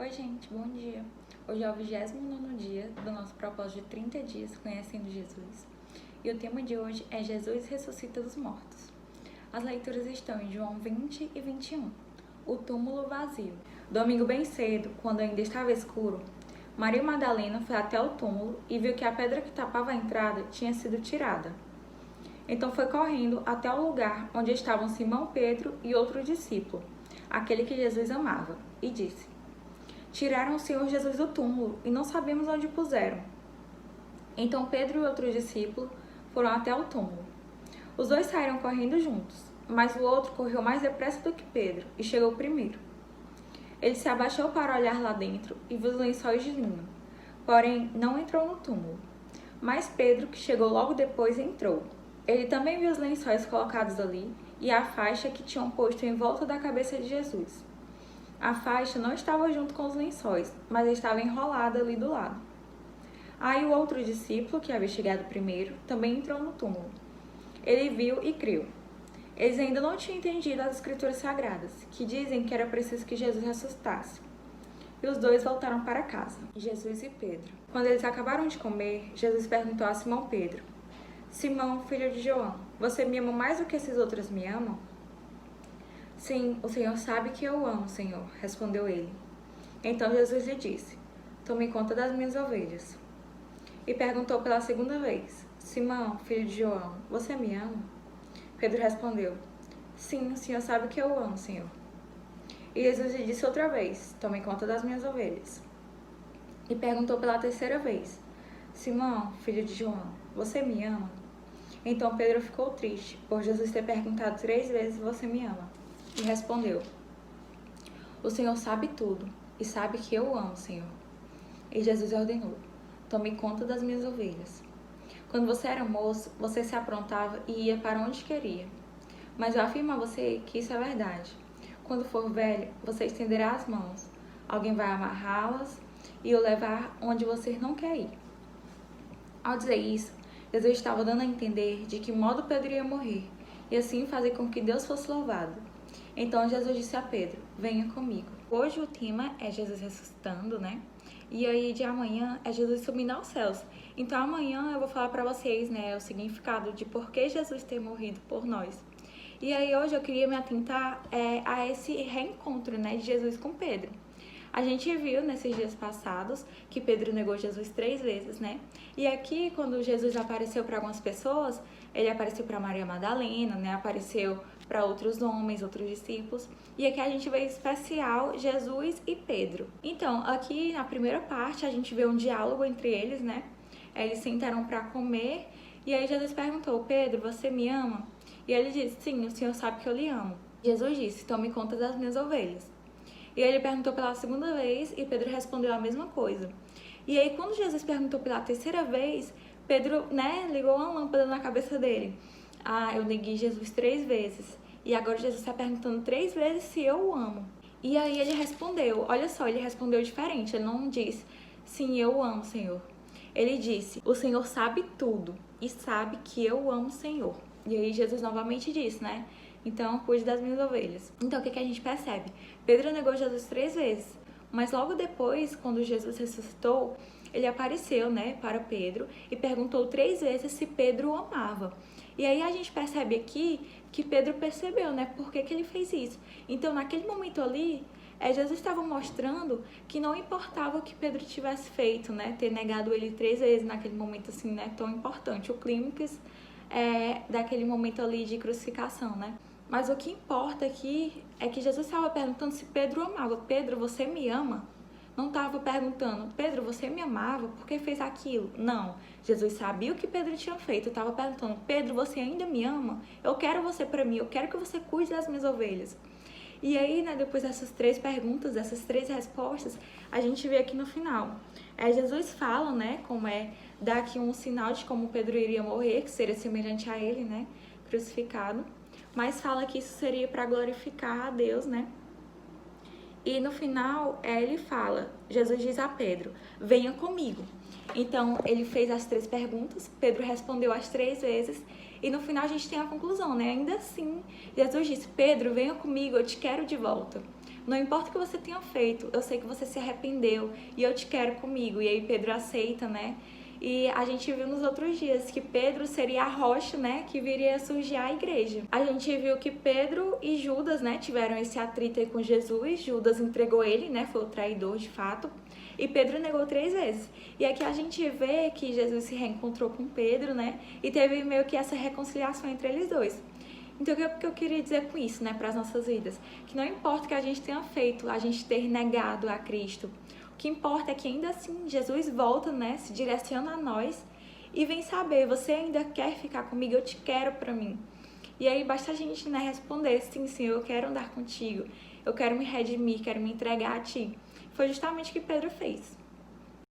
Oi gente, bom dia! Hoje é o 29º dia do nosso propósito de 30 dias conhecendo Jesus. E o tema de hoje é Jesus ressuscita dos mortos. As leituras estão em João 20 e 21. O túmulo vazio. Domingo bem cedo, quando ainda estava escuro, Maria Madalena foi até o túmulo e viu que a pedra que tapava a entrada tinha sido tirada. Então foi correndo até o lugar onde estavam Simão Pedro e outro discípulo, aquele que Jesus amava, e disse: Tiraram o Senhor Jesus do túmulo e não sabemos onde o puseram. Então Pedro e outro discípulo foram até o túmulo. Os dois saíram correndo juntos, mas o outro correu mais depressa do que Pedro e chegou primeiro. Ele se abaixou para olhar lá dentro e viu os lençóis de linho, porém não entrou no túmulo. Mas Pedro, que chegou logo depois, entrou. Ele também viu os lençóis colocados ali e a faixa que tinham posto em volta da cabeça de Jesus. A faixa não estava junto com os lençóis, mas estava enrolada ali do lado. Aí o outro discípulo, que havia chegado primeiro, também entrou no túmulo. Ele viu e creu. Eles ainda não tinham entendido as escrituras sagradas, que dizem que era preciso que Jesus ressuscitasse. E os dois voltaram para casa, Jesus e Pedro. Quando eles acabaram de comer, Jesus perguntou a Simão Pedro: Simão, filho de João, você me ama mais do que esses outros me amam? Sim, o Senhor sabe que eu o amo, Senhor, respondeu ele. Então Jesus lhe disse: Tome conta das minhas ovelhas. E perguntou pela segunda vez: Simão, filho de João, você me ama? Pedro respondeu: Sim, o Senhor sabe que eu o amo, Senhor. E Jesus lhe disse outra vez: Tome conta das minhas ovelhas. E perguntou pela terceira vez: Simão, filho de João, você me ama? Então Pedro ficou triste, por Jesus ter perguntado 3 vezes: Você me ama? E respondeu: O Senhor sabe tudo e sabe que eu o amo, Senhor. E Jesus ordenou: Tome conta das minhas ovelhas. Quando você era moço, você se aprontava e ia para onde queria. Mas eu afirmo a você que isso é verdade. Quando for velho, você estenderá as mãos. Alguém vai amarrá-las e o levar onde você não quer ir. Ao dizer isso, Jesus estava dando a entender de que modo Pedro ia morrer e assim fazer com que Deus fosse louvado. Então Jesus disse a Pedro: Venha comigo. Hoje o tema é Jesus ressuscitando, né? E aí de amanhã é Jesus subindo aos céus. Então amanhã eu vou falar para vocês, né, o significado de por que Jesus ter morrido por nós. E aí hoje eu queria me atentar a esse reencontro, né, de Jesus com Pedro. A gente viu nesses dias passados que Pedro negou Jesus 3 vezes, né? E aqui, quando Jesus apareceu para algumas pessoas, ele apareceu para Maria Madalena, né? Apareceu para outros homens, outros discípulos. E aqui a gente vê em especial Jesus e Pedro. Então, aqui na primeira parte, a gente vê um diálogo entre eles, né? Eles sentaram para comer e aí Jesus perguntou: Pedro, você me ama? E ele disse: Sim, o Senhor sabe que eu lhe amo. Jesus disse: Tome conta das minhas ovelhas. E ele perguntou pela segunda vez e Pedro respondeu a mesma coisa. E aí, quando Jesus perguntou pela terceira vez, Pedro, né, ligou uma lâmpada na cabeça dele. Eu neguei Jesus 3 vezes. E agora Jesus está perguntando 3 vezes se eu o amo. E aí ele respondeu, olha só, ele respondeu diferente. Ele não disse: Sim, eu o amo, Senhor. Ele disse: O Senhor sabe tudo e sabe que eu o amo, Senhor. E aí Jesus novamente disse, né? Então, cuide das minhas ovelhas. Então, o que a gente percebe? Pedro negou Jesus 3 vezes. Mas logo depois, quando Jesus ressuscitou, ele apareceu, né, para Pedro e perguntou 3 vezes se Pedro o amava. E aí a gente percebe aqui que Pedro percebeu, né, por que ele fez isso. Então, naquele momento ali, Jesus estava mostrando que não importava o que Pedro tivesse feito, né, ter negado ele 3 vezes naquele momento assim, né, tão importante. O clímax daquele momento ali de crucificação, né. Mas o que importa aqui é que Jesus estava perguntando se Pedro o amava. Pedro, você me ama? Não estava perguntando: Pedro, você me amava? Por que fez aquilo? Não. Jesus sabia o que Pedro tinha feito. Estava perguntando: Pedro, você ainda me ama? Eu quero você para mim. Eu quero que você cuide das minhas ovelhas. E aí, né, depois dessas 3 perguntas, dessas 3 respostas, a gente vê aqui no final. Jesus fala, né, como dá aqui um sinal de como Pedro iria morrer, que seria semelhante a ele, né, crucificado. Mas fala que isso seria para glorificar a Deus, né? E no final, ele fala, Jesus diz a Pedro: Venha comigo. Então, ele fez as 3 perguntas, Pedro respondeu as 3 vezes, e no final a gente tem a conclusão, né? Ainda assim, Jesus disse: Pedro, venha comigo, eu te quero de volta. Não importa o que você tenha feito, eu sei que você se arrependeu e eu te quero comigo. E aí Pedro aceita, né? E a gente viu nos outros dias que Pedro seria a rocha, né, que viria a surgir a igreja. A gente viu que Pedro e Judas, né, tiveram esse atrito aí com Jesus. Judas entregou ele, né, foi o traidor de fato. E Pedro negou 3 vezes. E aqui a gente vê que Jesus se reencontrou com Pedro, né, e teve meio que essa reconciliação entre eles dois. Então, o que eu queria dizer com isso, né, para as nossas vidas? Que não importa o que a gente tenha feito, a gente ter negado a Cristo. O que importa é que ainda assim Jesus volta, né, se direciona a nós e vem saber, você ainda quer ficar comigo? Eu te quero para mim. E aí basta a gente, né, responder, sim, Senhor, eu quero andar contigo, eu quero me redimir, quero me entregar a ti. Foi justamente o que Pedro fez.